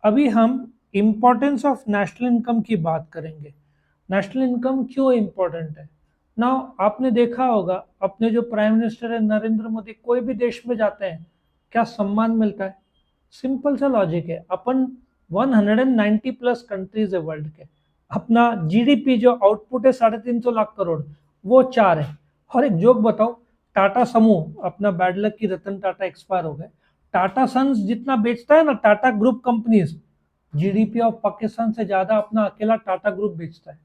अभी हम importance of national income की बात करेंगे। नेशनल इनकम क्यों इम्पोर्टेंट है। नाउ आपने देखा होगा अपने जो प्राइम मिनिस्टर है नरेंद्र मोदी कोई भी देश में जाते हैं क्या सम्मान मिलता है। सिंपल सा लॉजिक है। अपन 190 प्लस कंट्रीज है वर्ल्ड के। अपना जीडीपी जो आउटपुट है 350 लाख करोड़, वो चार है। और एक जोक बताओ, टाटा समूह अपना बैड लक की रतन टाटा एक्सपायर हो गए। टाटा सन्स जितना बेचता है ना, Tata group companies, GDP of Pakistan से ज्यादा अपना अकेला टाटा ग्रुप बेचता है।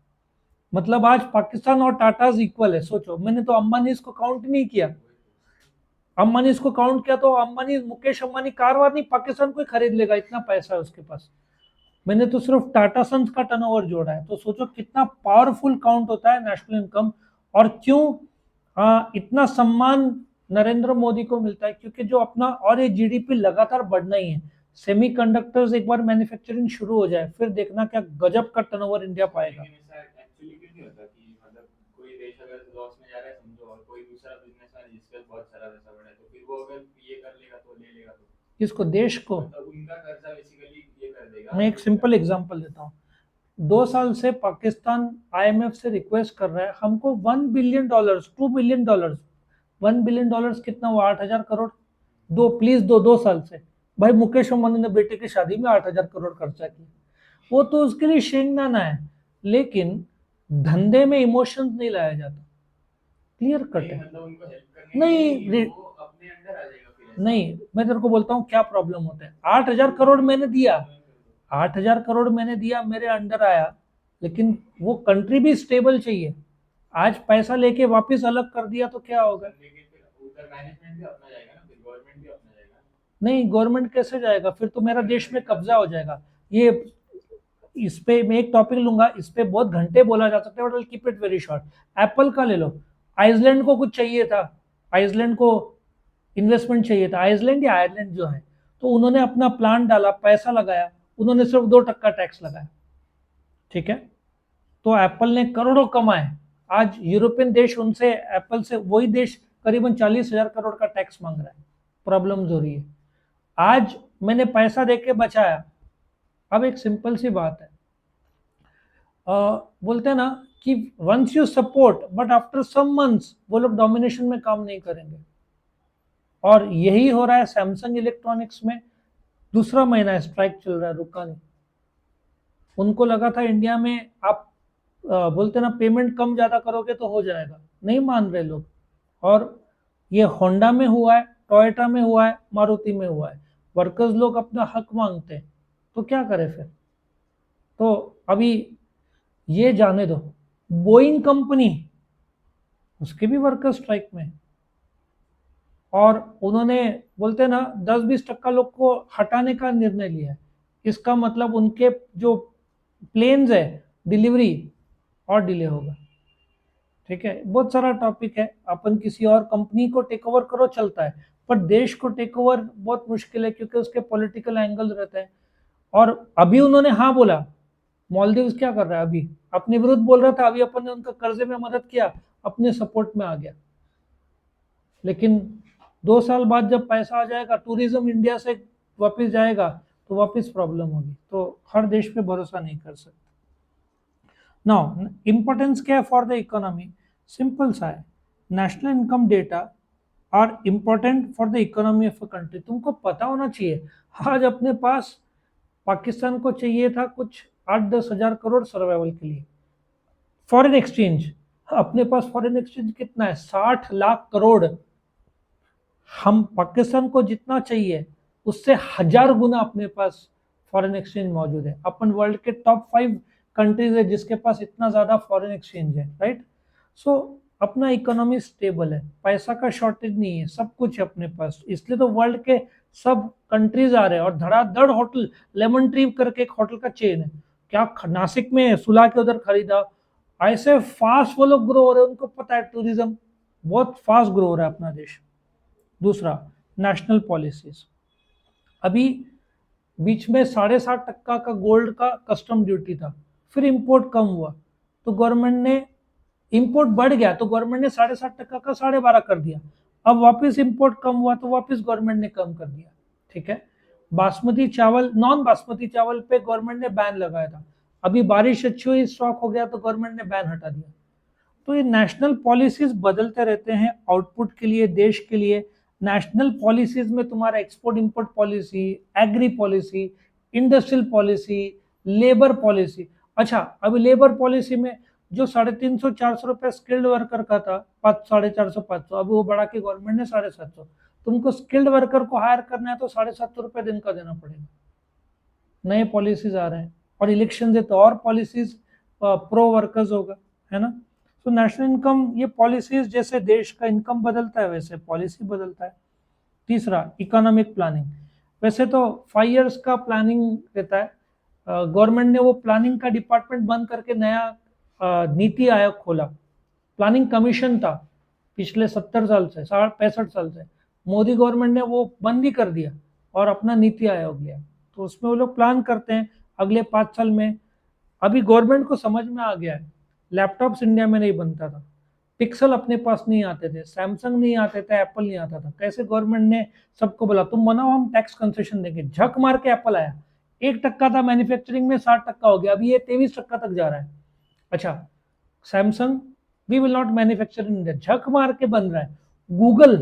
मतलब आज पाकिस्तान और टाटा इक्वल है। सोचो, मैंने तो अंबानी इसको काउंट नहीं किया। अंबानी इसको काउंट किया तो अंबानी, मुकेश अंबानी कार वार नहीं, पाकिस्तान को ही खरीद लेगा, इतना पैसा है उसके पास। मैंने तो सिर्फ टाटा सन्स का टर्नओवर जोड़ा है। तो सोचो कितना पावरफुल काउंट होता है नेशनल इनकम। और क्यों इतना सम्मान नरेंद्र मोदी को मिलता है, क्योंकि जो अपना, और ये जीडीपी लगातार बढ़ना ही है। सेमीकंडक्टर्स एक बार मैन्युफैक्चरिंग शुरू हो जाए फिर देखना क्या गजब का टर्नओवर इंडिया पाएगा। लेकिन ऐसा एक्चुअली क्यों नहीं होता कि मतलब कोई देश अगर लॉस में जा रहा है समझो, और कोई दूसरा बिजनेसमैन जिसके पास बहुत सारा पैसा बड़ा है, तो फिर वो अगर ये कर लेगा तो ले लेगा, तो किसको, देश को। मतलब उनका कर्जा बेसिकली ये कर देगा मैं एक जो सिंपल कंट्री। एग्जांपल देता हूँ। 2 साल से पाकिस्तान आईएमएफ से रिक्वेस्ट कर रहा है हमको $1 बिलियन, $2 बिलियन। $1 बिलियन कितना हुआ, 8,000 करोड़। दो, प्लीज दो, 2 साल से। भाई मुकेश अंबानी ने बेटे की शादी में 8,000 करोड़ खर्चा किया। वो तो उसके लिए शेंगदाना है। लेकिन धंधे में इमोशंस नहीं लाया जाता। क्लियर कट नहीं है। मतलब उनको हेल्प करने के लिए नहीं नहीं, वो अपने अंडर आ जाएगा फिर ऐसा। नहीं, मैं तेरे को बोलता हूँ क्या प्रॉब्लम होता है। 8,000 करोड़ मैंने दिया, 8,000 करोड़ मैंने दिया, मेरे अंडर आया। लेकिन वो कंट्री भी स्टेबल चाहिए। आज पैसा लेके वापस अलग कर दिया तो क्या होगा। लेकिन फिर उधर मैनेजमेंट भी अपना जाएगा ना, फिर गवर्नमेंट भी अपना जाएगा। नहीं, गवर्नमेंट कैसे जाएगा, फिर तो मेरा देश में कब्जा हो जाएगा। ये, इस पे मैं एक टॉपिक लूंगा, इस पे बहुत घंटे बोला जा सकता है, but keep it very short. Apple का ले लो। आइसलैंड को कुछ चाहिए था, आइसलैंड को इन्वेस्टमेंट चाहिए था, आइसलैंड या आयरलैंड जो है। तो उन्होंने अपना प्लान डाला, पैसा लगाया, उन्होंने सिर्फ 2% टैक्स लगाया। ठीक है। तो एप्पल ने करोड़ों कमाए। आज यूरोपियन देश उनसे, एप्पल से, वही देश करीबन 40,000 करोड़ का टैक्स मांग रहा है। प्रॉब्लम हो रही है। आज मैंने पैसा देके बचाया। अब एक सिंपल सी बात है, बोलते हैं ना कि once you support but after some months वो लोग डोमिनेशन में काम नहीं करेंगे। और यही हो रहा है सैमसंग इलेक्ट्रॉनिक्स में। दूसरा महीना है स्ट्राइक चल रहा है, रुका नहीं। उनको लगा था इंडिया में आप बोलते ना पेमेंट कम ज्यादा करोगे तो हो जाएगा, नहीं मान रहे लोग। और ये होंडा में हुआ है, टोयोटा में हुआ है, मारुति में हुआ है। वर्कर्स लोग अपना हक मांगते हैं, तो क्या करें फिर। तो अभी ये जाने दो, बोइंग कंपनी, उसके भी वर्कर स्ट्राइक में। और उन्होंने, बोलते हैं ना, 10-20% लोग को हटाने का निर्णय लिया है। इसका मतलब उनके जो प्लेन्स है, डिलीवरी और डिले होगा। ठीक है, बहुत सारा टॉपिक है, अपन किसी और कंपनी को टेक ओवर करो चलता है। पर देश को टेक ओवर बहुत मुश्किल है, क्योंकि उसके पॉलिटिकल एंगल रहते हैं। और अभी उन्होंने हाँ बोला। मालदीव्स क्या कर रहा है अभी, अपने विरुद्ध बोल रहा था, अभी अपन ने उनका कर्जे में मदद किया, अपने सपोर्ट में आ गया। लेकिन 2 साल बाद जब पैसा आ जाएगा, टूरिज्म इंडिया से वापस जाएगा, तो वापस प्रॉब्लम होगी। तो हर देश पे भरोसा नहीं कर सकते। नाउ इंपॉर्टेंस क्या है फॉर द इकोनॉमी। सिंपल सा है, national income data are important for the economy of a country. तुमको पता होना चाहिए। आज अपने पास, पाकिस्तान को चाहिए था कुछ 8-10 हजार करोड़ सर्वाइवल के लिए। फॉरेन एक्सचेंज, अपने पास फॉरेन एक्सचेंज कितना है, 60 लाख करोड़। हम पाकिस्तान को जितना चाहिए उससे 1000 गुना अपने पास फॉरेन एक्सचेंज मौजूद है। अपन वर्ल्ड के टॉप 5 कंट्रीज है जिसके पास इतना ज्यादा फॉरेन एक्सचेंज है, राइट। सो अपना इकोनॉमी स्टेबल है, पैसा का शॉर्टेज नहीं है, सब कुछ है अपने पास। इसलिए तो वर्ल्ड के सब कंट्रीज आ रहे हैं, और धड़ाधड़ होटल, लेमन ट्री करके एक होटल का चेन है, क्या नासिक में सुला के उधर खरीदा। ऐसे फास्ट वो लोग ग्रो हो रहे हैं, उनको पता है टूरिज्म बहुत फास्ट ग्रो हो रहा है अपना देश। दूसरा, नेशनल पॉलिसीज। अभी बीच में 7.5% का गोल्ड का कस्टम ड्यूटी था, फिर इंपोर्ट कम हुआ तो गवर्नमेंट ने, इंपोर्ट बढ़ गया तो गवर्नमेंट ने 7.5% का 12.5 कर दिया। अब वापस इंपोर्ट कम हुआ तो वापस गवर्नमेंट ने कम कर दिया। ठीक है। बासमती चावल, नॉन बासमती चावल पे गवर्नमेंट ने बैन लगाया था, अभी बारिश अच्छी हुई, स्टॉक हो गया तो गवर्नमेंट ने बैन हटा दिया। तो ये नेशनल पॉलिसीज बदलते रहते हैं आउटपुट के लिए, देश के लिए। नेशनल पॉलिसीज में तुम्हारा export import policy, agri policy, industrial policy, labour policy. अच्छा, अभी लेबर पॉलिसी में जो 350-400 रुपये स्किल्ड वर्कर का था, 450-500, अभी वो बढ़ा के गवर्नमेंट ने 750। तुमको स्किल्ड वर्कर को हायर करना है तो 750 रुपये दिन का देना पड़ेगा। नए पॉलिसीज आ रहे हैं, और इलेक्शन है तो और पॉलिसीज प्रो वर्कर्स होगा, है ना। तो नेशनल इनकम, ये पॉलिसीज जैसे देश का इनकम बदलता है वैसे पॉलिसी बदलता है। तीसरा, इकोनॉमिक प्लानिंग। वैसे तो 5 इयर्स का प्लानिंग रहता है, गवर्नमेंट ने वो प्लानिंग का डिपार्टमेंट बंद करके नया नीति आयोग खोला। प्लानिंग कमीशन था पिछले 70 साल से, 65 साल से, मोदी गवर्नमेंट ने वो बंद ही कर दिया और अपना नीति आयोग लिया। तो उसमें वो लोग प्लान करते हैं अगले 5 साल में। अभी गवर्नमेंट को समझ में आ गया है, लैपटॉप्स इंडिया में नहीं बनता था, पिक्सल अपने पास नहीं आते थे, सैमसंग नहीं आते थे, एप्पल नहीं आता था। कैसे गवर्नमेंट ने सबको बोला तुम बनाओ, हम टैक्स कंसेशन देंगे, झक मार के एप्पल आया। 1% था मैन्युफैक्चरिंग में, 60% हो गया, अभी ये 23% तक जा रहा है। अच्छा, Samsung, we will not manufacture in India, झक मार के बन रहा है। गूगल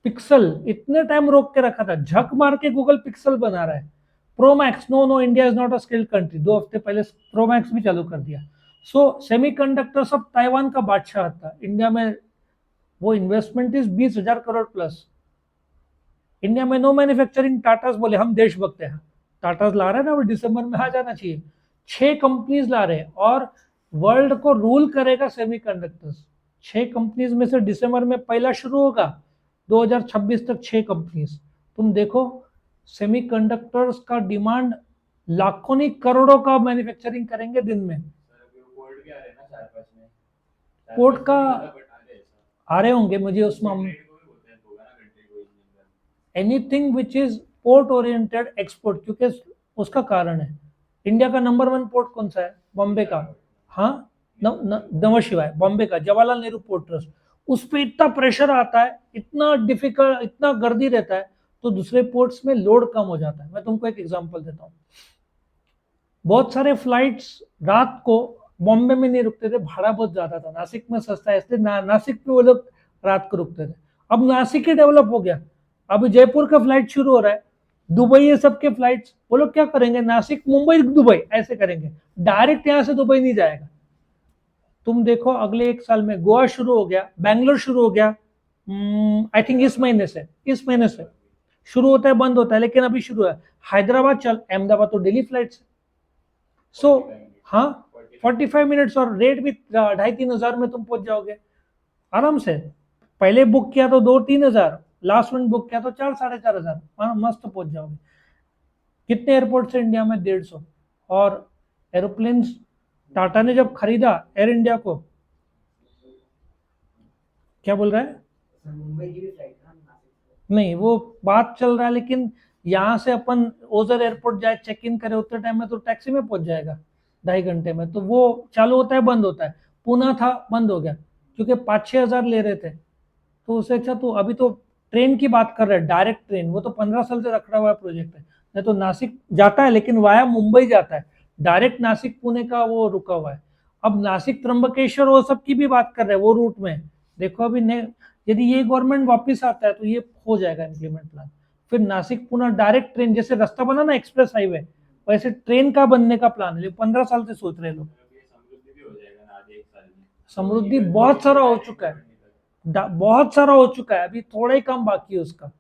पिक्सल इतने टाइम रोक के रखा था, झक मार के गूगल पिक्सल बना रहा है। Pro max, no India is not a skilled country, 2 हफ्ते पहले प्रोमैक्स भी चालू कर दिया। सो सेमीकंडक्टर सब ताइवान का बादशाह था, इंडिया में वो investment is 20,000 crore plus. India में नो मैन्युफैक्चरिंग, टाटास बोले हम देशभक्त हैं, टाटास ला रहे हैं ना, वो दिसंबर में आ जाना चाहिए। 6 कंपनीज ला रहे हैं और वर्ल्ड को रूल करेगा सेमीकंडक्टर्स। 6 कंपनीज में से दिसंबर में पहला शुरू होगा, 2026 तक 6 कंपनीज। तुम देखो सेमीकंडक्टर्स का डिमांड लाखों नहीं करोड़ों का मैन्युफैक्चरिंग करेंगे दिन में। पोर्ट भी आ रहे हैं ना 4-5 में, पोर्ट का बट आ रहे हैं आ रहे होंगे मुझे उस मामले, anything which is port oriented export, क्योंकि उसका कारण है। इंडिया का नंबर 1 पोर्ट कौन सा है? बॉम्बे का। हाँ, नमः शिवाय, बॉम्बे का जवाहरलाल नेहरू पोर्ट ट्रस्ट। उस पर इतना प्रेशर आता है, इतना डिफिकल्ट, इतना गर्दी रहता है, तो दूसरे पोर्ट्स में लोड कम हो जाता है। मैं तुमको एक एग्जांपल देता हूँ, बहुत सारे फ्लाइट्स रात को बॉम्बे में नहीं रुकते थे, भाड़ा बहुत ज्यादा था, नासिक में सस्ता है इसलिए नासिक में वो लोग रात को रुकते थे। अब नासिक ही डेवलप हो गया, अभी जयपुर का फ्लाइट शुरू हो रहा है, दुबई, ये सब के फ्लाइट्स, वो लोग क्या करेंगे, नासिक मुंबई दुबई ऐसे करेंगे, डायरेक्ट यहां से दुबई नहीं जाएगा। तुम देखो अगले 1 साल में गोवा शुरू हो गया, बैंगलोर शुरू हो गया, आई थिंक इस महीने से शुरू होता है, बंद होता है, लेकिन अभी शुरू है। हैदराबाद चल, अहमदाबाद तो डेली फ्लाइट है। सो हाँ, 45 मिनट्स, और रेट भी 2,500-3 हजार में तुम पहुंच जाओगे आराम से। पहले बुक किया तो 2-3 हजार, लास्ट मिनट बुक किया तो 4-4.5 हजार, मस्त पहुंच जाओगे। कितने एयरपोर्ट से इंडिया में? 150। और एरोप्लेन टाटा ने जब खरीदा एयर इंडिया को, क्या बोल रहा है? मुंबई की भी फ्लाइट नहीं, वो बात चल रहा है, लेकिन यहाँ से अपन ओजर एयरपोर्ट जाए, चेक इन करे, उतने टाइम में तो टैक्सी में पहुंच जाएगा 2.5 घंटे में। तो वो चालू होता है, बंद होता है। पूना था, बंद हो गया, क्योंकि 5-6 हजार ले रहे थे। तो उससे अच्छा तो अभी तो ट्रेन की बात कर रहे हैं, डायरेक्ट ट्रेन, वो तो 15 साल से रखा हुआ प्रोजेक्ट है। नहीं तो नासिक जाता है, लेकिन वाया मुंबई जाता है, डायरेक्ट नासिक पुणे का वो रुका हुआ है। अब नासिक त्र्यंबकेश्वर वो सब की भी बात कर रहे हैं, वो रूट में देखो अभी यदि ये गवर्नमेंट वापस आता है तो ये हो जाएगा इम्प्लीमेंट प्लान। फिर नासिक पुणे डायरेक्ट ट्रेन, जैसे रास्ता बना ना एक्सप्रेस हाईवे, वैसे ट्रेन का बनने का प्लान है, 15 साल से सोच रहे लोग। समृद्धि बहुत सारा हो चुका है, बहुत सारा हो चुका है, अभी थोड़ा ही काम बाकी है उसका।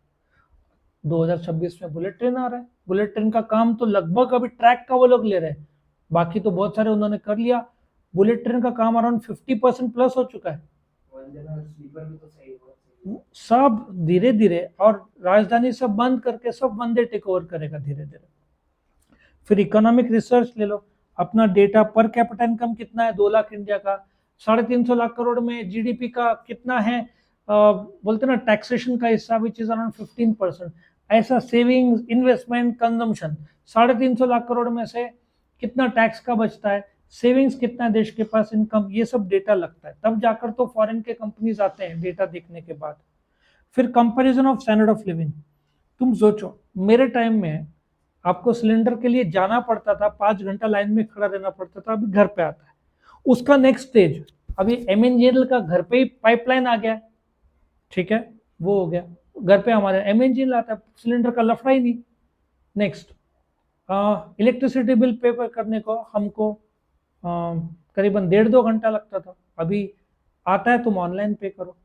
2026 में बुलेट ट्रेन आ रहा है, बुलेट ट्रेन का काम तो लगभग अभी ट्रैक का वो लोग ले रहे हैं, बाकी तो बहुत सारे उन्होंने कर लिया। बुलेट ट्रेन का काम अराउंड 50% प्लस हो चुका है। सब धीरे धीरे, और राजधानी सब बंद करके सब वंदे टेक ओवर करेगा धीरे धीरे। फिर इकोनॉमिक रिसर्च ले लो, अपना डेटा पर कैपिटा इनकम कितना है 2 लाख इंडिया का, 350 लाख करोड़ में जीडीपी का कितना है, बोलते ना टैक्सेशन का हिस्सा विच इज अराउंड 15%, ऐसा savings, investment, consumption, 350 lakh crore में से कितना टैक्स का बचता है, सेविंग्स कितना है देश के पास, इनकम, ये सब डेटा लगता है, तब जाकर तो फॉरेन के कंपनीज आते हैं डेटा देखने के बाद। फिर comparison of standard of living, तुम सोचो मेरे टाइम में आपको सिलेंडर के लिए जाना पड़ता था, 5 घंटा लाइन में खड़ा रहना पड़ता था, अभी घर पे आता है। उसका नेक्स्ट स्टेज, अभी एमएनजीएल का घर पे ही पाइपलाइन आ गया, ठीक है, वो हो गया, घर पे हमारे एमएनजीएल आता है, सिलेंडर का लफड़ा ही नहीं। नेक्स्ट, इलेक्ट्रिसिटी बिल पे करने को हमको करीबन 1.5-2 घंटा लगता था, अभी आता है तुम ऑनलाइन पे करो।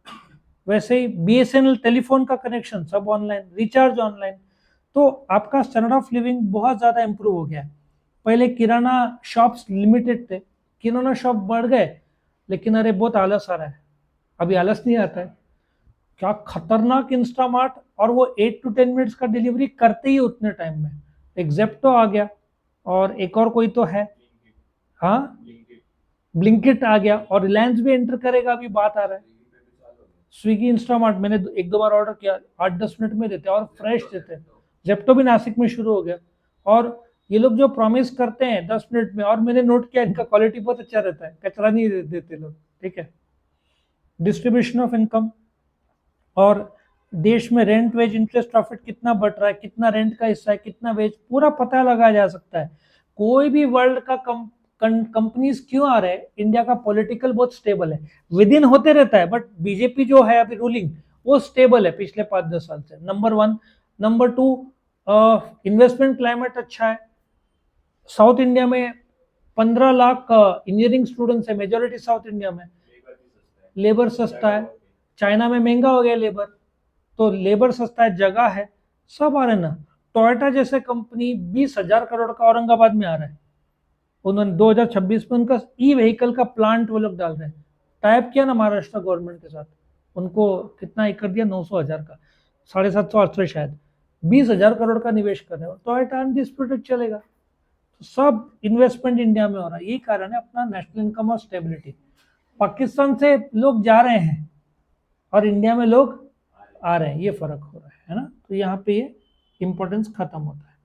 वैसे ही बीएसएनएल टेलीफोन का कनेक्शन सब ऑनलाइन, रिचार्ज ऑनलाइन। तो आपका स्टैंडर्ड ऑफ लिविंग बहुत ज़्यादा इंप्रूव हो गया है। पहले किराना शॉप्स लिमिटेड थे, किराना शॉप बढ़ गए, लेकिन अरे बहुत आलस आ रहा है, अभी आलस नहीं आता है। क्या खतरनाक इंस्टामार्ट, और वो 8 to 10 मिनट्स का डिलीवरी करते ही उतने टाइम में। एक जेप्टो आ गया, और एक और कोई तो है, हाँ, ब्लिंकिट आ गया, और रिलायंस भी एंटर करेगा, अभी बात आ रहा है। स्विगी इंस्टामार्ट मैंने 1-2 बार ऑर्डर किया, 8-10 मिनट में देते और फ्रेश देते। जेप्टो भी नासिक में शुरू हो गया, और ये लोग जो प्रॉमिस करते हैं 10 मिनट में, और मैंने नोट किया इनका क्वालिटी बहुत अच्छा रहता है, कचरा नहीं देते लोग, ठीक है। डिस्ट्रीब्यूशन ऑफ इनकम, और देश में रेंट वेज इंटरेस्ट प्रॉफिट कितना बढ़ रहा है, कितना रेंट का हिस्सा है, कितना वेज, पूरा पता लगाया जा सकता है। कोई भी वर्ल्ड का कंपनीज क्यों आ रहे हैं, इंडिया का पॉलिटिकल बहुत स्टेबल है, विद इन होते रहता है, बट बीजेपी जो है अभी रूलिंग, वो स्टेबल है पिछले 5-10 साल से, नंबर 1। नंबर 2, इन्वेस्टमेंट क्लाइमेट अच्छा है। साउथ इंडिया में 15 लाख इंजीनियरिंग स्टूडेंट्स है, मेजोरिटी साउथ इंडिया में। लेबर सस्ता है, चाइना में महंगा हो गया लेबर, तो लेबर सस्ता है, जगह है, सब आ रहे ना। टोयोटा जैसे कंपनी 20,000 करोड़ का औरंगाबाद में आ रहा है, उन्होंने 2026 में उनका ई व्हीकल का प्लांट वो लोग डाल रहे हैं, टाइप किया ना महाराष्ट्र गवर्नमेंट के साथ, उनको कितना एकड़ दिया, 900,000 का, 750-800 शायद, 20,000 करोड़ का निवेश कर रहे हो, टोयोटा अनडिस्प्यूटेड चलेगा। तो सब इन्वेस्टमेंट इंडिया में हो रहा है, यही कारण है अपना नेशनल इनकम और स्टेबिलिटी। पाकिस्तान से लोग जा रहे हैं और इंडिया में लोग आ रहे हैं, ये फर्क हो रहा है ना। तो यहाँ पे ये इंपॉर्टेंस खत्म होता है।